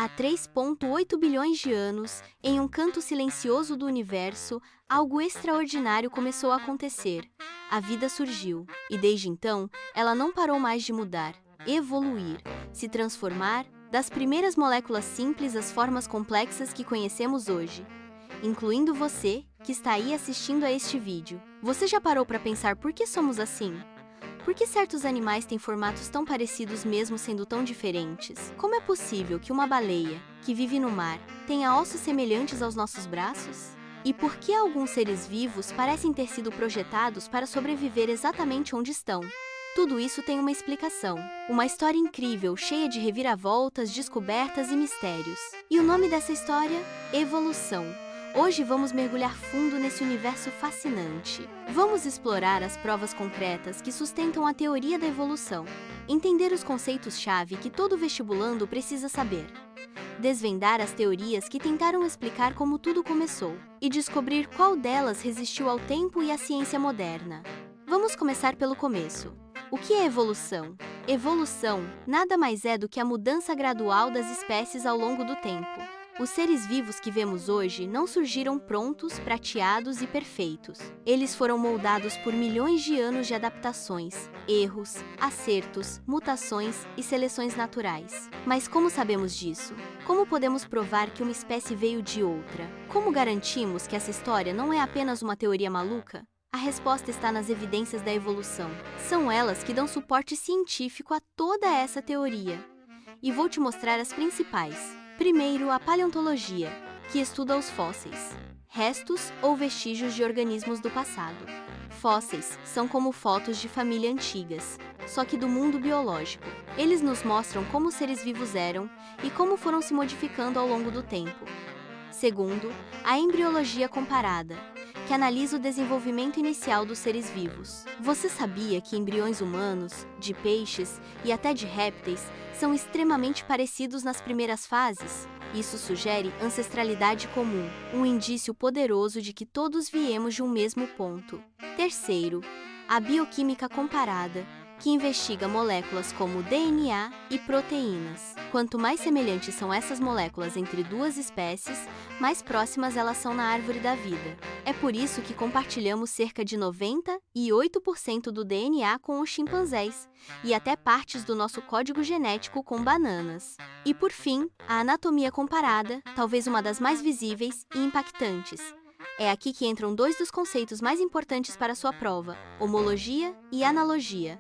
Há 3,8 bilhões de anos, em um canto silencioso do universo, algo extraordinário começou a acontecer. A vida surgiu, e desde então, ela não parou mais de mudar, evoluir, se transformar, das primeiras moléculas simples às formas complexas que conhecemos hoje. Incluindo você, que está aí assistindo a este vídeo. Você já parou para pensar por que somos assim? Por que certos animais têm formatos tão parecidos mesmo sendo tão diferentes? Como é possível que uma baleia, que vive no mar, tenha ossos semelhantes aos nossos braços? E por que alguns seres vivos parecem ter sido projetados para sobreviver exatamente onde estão? Tudo isso tem uma explicação. Uma história incrível, cheia de reviravoltas, descobertas e mistérios. E o nome dessa história? Evolução. Hoje vamos mergulhar fundo nesse universo fascinante. Vamos explorar as provas concretas que sustentam a teoria da evolução. Entender os conceitos-chave que todo vestibulando precisa saber. Desvendar as teorias que tentaram explicar como tudo começou. E descobrir qual delas resistiu ao tempo e à ciência moderna. Vamos começar pelo começo. O que é evolução? Evolução nada mais é do que a mudança gradual das espécies ao longo do tempo. Os seres vivos que vemos hoje não surgiram prontos, prateados e perfeitos. Eles foram moldados por milhões de anos de adaptações, erros, acertos, mutações e seleções naturais. Mas como sabemos disso? Como podemos provar que uma espécie veio de outra? Como garantimos que essa história não é apenas uma teoria maluca? A resposta está nas evidências da evolução. São elas que dão suporte científico a toda essa teoria. E vou te mostrar as principais. Primeiro, a paleontologia, que estuda os fósseis, restos ou vestígios de organismos do passado. Fósseis são como fotos de família antigas, só que do mundo biológico. Eles nos mostram como os seres vivos eram e como foram se modificando ao longo do tempo. Segundo, a embriologia comparada, que analisa o desenvolvimento inicial dos seres vivos. Você sabia que embriões humanos, de peixes e até de répteis são extremamente parecidos nas primeiras fases? Isso sugere ancestralidade comum, um indício poderoso de que todos viemos de um mesmo ponto. Terceiro, a bioquímica comparada, que investiga moléculas como DNA e proteínas. Quanto mais semelhantes são essas moléculas entre duas espécies, mais próximas elas são na árvore da vida. É por isso que compartilhamos cerca de 98% do DNA com os chimpanzés, e até partes do nosso código genético com bananas. E por fim, a anatomia comparada, talvez uma das mais visíveis e impactantes. É aqui que entram dois dos conceitos mais importantes para sua prova, homologia e analogia.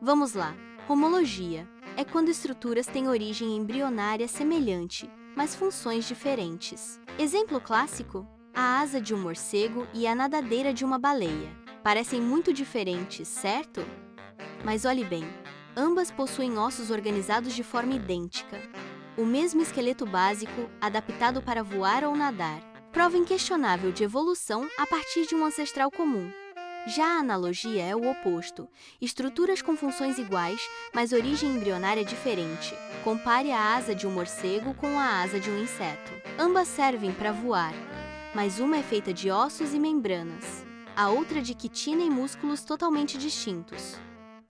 Vamos lá. Homologia é quando estruturas têm origem embrionária semelhante, mas funções diferentes. Exemplo clássico? A asa de um morcego e a nadadeira de uma baleia. Parecem muito diferentes, certo? Mas olhe bem, ambas possuem ossos organizados de forma idêntica. O mesmo esqueleto básico, adaptado para voar ou nadar. Prova inquestionável de evolução a partir de um ancestral comum. Já a analogia é o oposto, estruturas com funções iguais, mas origem embrionária diferente. Compare a asa de um morcego com a asa de um inseto. Ambas servem para voar, mas uma é feita de ossos e membranas, a outra de quitina e músculos totalmente distintos.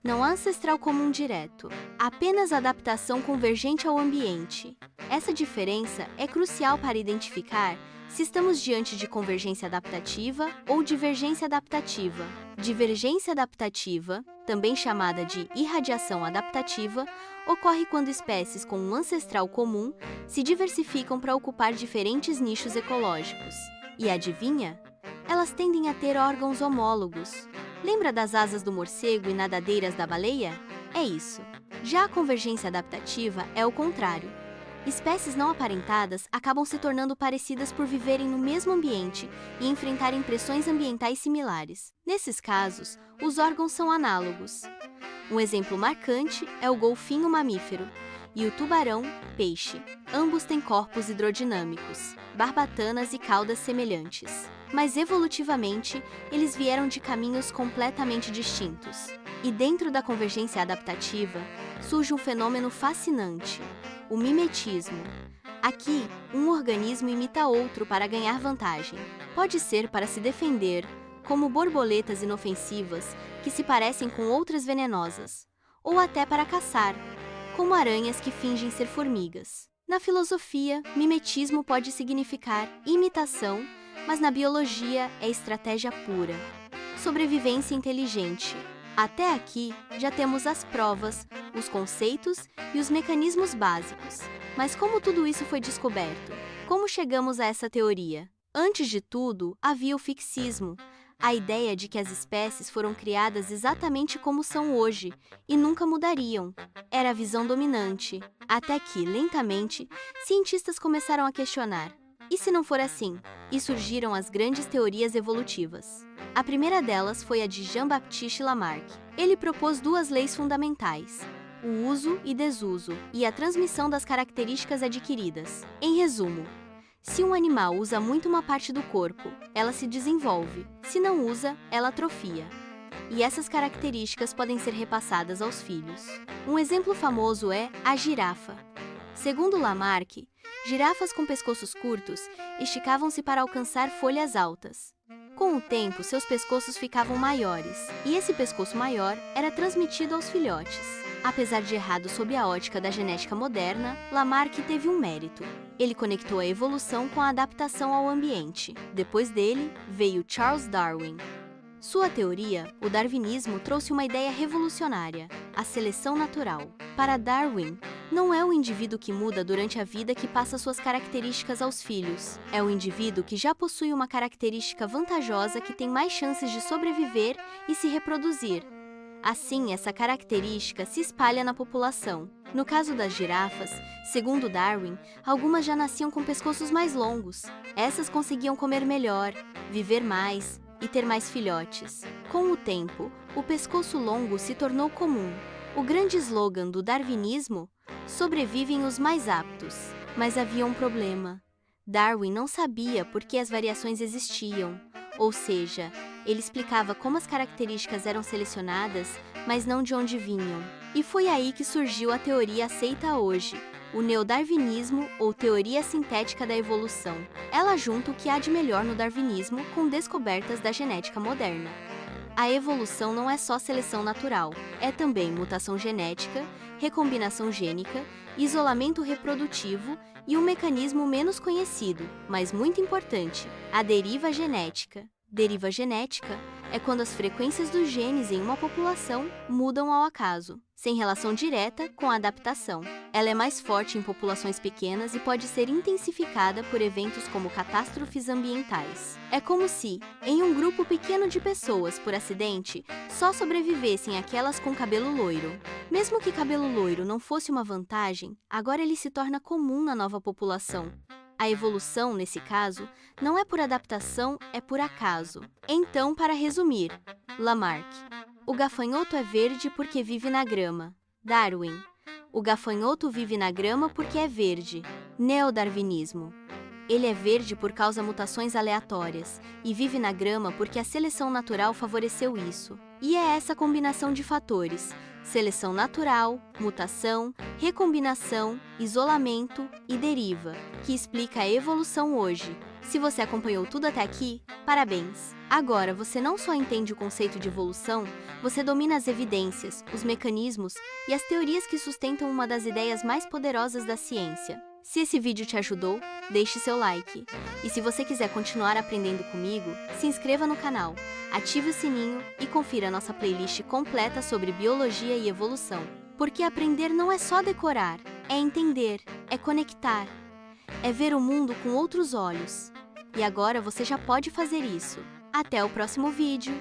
Não há ancestral comum direto, apenas adaptação convergente ao ambiente. Essa diferença é crucial para identificar se estamos diante de convergência adaptativa ou divergência adaptativa. Divergência adaptativa, também chamada de irradiação adaptativa, ocorre quando espécies com um ancestral comum se diversificam para ocupar diferentes nichos ecológicos. E adivinha? Elas tendem a ter órgãos homólogos. Lembra das asas do morcego e nadadeiras da baleia? É isso. Já a convergência adaptativa é o contrário. Espécies não aparentadas acabam se tornando parecidas por viverem no mesmo ambiente e enfrentarem pressões ambientais similares. Nesses casos, os órgãos são análogos. Um exemplo marcante é o golfinho mamífero e o tubarão peixe. Ambos têm corpos hidrodinâmicos, barbatanas e caudas semelhantes. Mas evolutivamente, eles vieram de caminhos completamente distintos. E dentro da convergência adaptativa, surge um fenômeno fascinante: o mimetismo. Aqui, um organismo imita outro para ganhar vantagem. Pode ser para se defender, como borboletas inofensivas que se parecem com outras venenosas, ou até para caçar, como aranhas que fingem ser formigas. Na filosofia, mimetismo pode significar imitação, mas na biologia é estratégia pura. Sobrevivência inteligente. Até aqui, já temos as provas, os conceitos e os mecanismos básicos. Mas como tudo isso foi descoberto? Como chegamos a essa teoria? Antes de tudo, havia o fixismo, a ideia de que as espécies foram criadas exatamente como são hoje e nunca mudariam. Era a visão dominante, até que, lentamente, cientistas começaram a questionar. E se não for assim? E surgiram as grandes teorias evolutivas. A primeira delas foi a de Jean-Baptiste Lamarck. Ele propôs duas leis fundamentais: o uso e desuso, e a transmissão das características adquiridas. Em resumo, se um animal usa muito uma parte do corpo, ela se desenvolve. Se não usa, ela atrofia. E essas características podem ser repassadas aos filhos. Um exemplo famoso é a girafa. Segundo Lamarck, girafas com pescoços curtos esticavam-se para alcançar folhas altas. Com o tempo, seus pescoços ficavam maiores, e esse pescoço maior era transmitido aos filhotes. Apesar de errado sob a ótica da genética moderna, Lamarck teve um mérito. Ele conectou a evolução com a adaptação ao ambiente. Depois dele, veio Charles Darwin. Sua teoria, o darwinismo, trouxe uma ideia revolucionária: a seleção natural. Para Darwin, não é o indivíduo que muda durante a vida que passa suas características aos filhos. É o indivíduo que já possui uma característica vantajosa que tem mais chances de sobreviver e se reproduzir. Assim, essa característica se espalha na população. No caso das girafas, segundo Darwin, algumas já nasciam com pescoços mais longos. Essas conseguiam comer melhor, viver mais e ter mais filhotes. Com o tempo, o pescoço longo se tornou comum. O grande slogan do darwinismo: sobrevivem os mais aptos. Mas havia um problema. Darwin não sabia por que as variações existiam. Ou seja, ele explicava como as características eram selecionadas, mas não de onde vinham. E foi aí que surgiu a teoria aceita hoje, o neodarwinismo ou teoria sintética da evolução. Ela junta o que há de melhor no darwinismo com descobertas da genética moderna. A evolução não é só seleção natural, é também mutação genética, recombinação gênica, isolamento reprodutivo e um mecanismo menos conhecido, mas muito importante: a deriva genética. Deriva genética é quando as frequências dos genes em uma população mudam ao acaso, sem relação direta com a adaptação. Ela é mais forte em populações pequenas e pode ser intensificada por eventos como catástrofes ambientais. É como se, em um grupo pequeno de pessoas, por acidente, só sobrevivessem aquelas com cabelo loiro. Mesmo que cabelo loiro não fosse uma vantagem, agora ele se torna comum na nova população. A evolução, nesse caso, não é por adaptação, é por acaso. Então, para resumir, Lamarck: o gafanhoto é verde porque vive na grama. Darwin: o gafanhoto vive na grama porque é verde. Neodarwinismo: ele é verde por causa de mutações aleatórias e vive na grama porque a seleção natural favoreceu isso. E é essa combinação de fatores: seleção natural, mutação, recombinação, isolamento e deriva, que explica a evolução hoje. Se você acompanhou tudo até aqui, parabéns! Agora você não só entende o conceito de evolução, você domina as evidências, os mecanismos e as teorias que sustentam uma das ideias mais poderosas da ciência. Se esse vídeo te ajudou, deixe seu like. E se você quiser continuar aprendendo comigo, se inscreva no canal, ative o sininho e confira nossa playlist completa sobre biologia e evolução. Porque aprender não é só decorar, é entender, é conectar, é ver o mundo com outros olhos. E agora você já pode fazer isso. Até o próximo vídeo!